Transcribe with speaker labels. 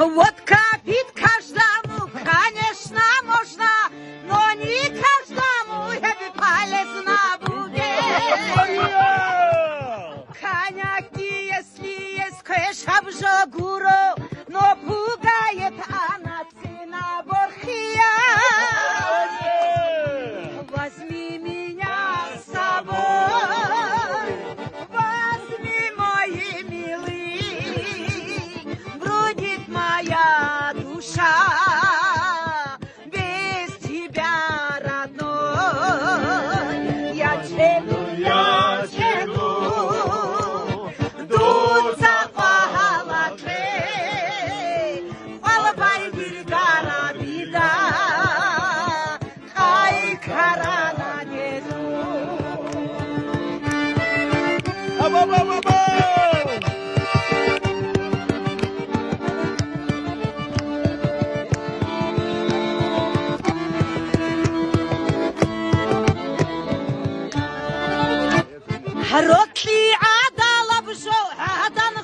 Speaker 1: Водка пить каждому, конечно, можно, но не каждому это полезно будет. Коньяк, если есть кэш обжигуру, но пугает она цена борхия. Возьми меня с собой, возьми, мой милый, бродит моя душа, без тебя, родной. Я тяну, дуться палатки, палабай берега беда, хай карана нету. Ротли عدل بجو عدن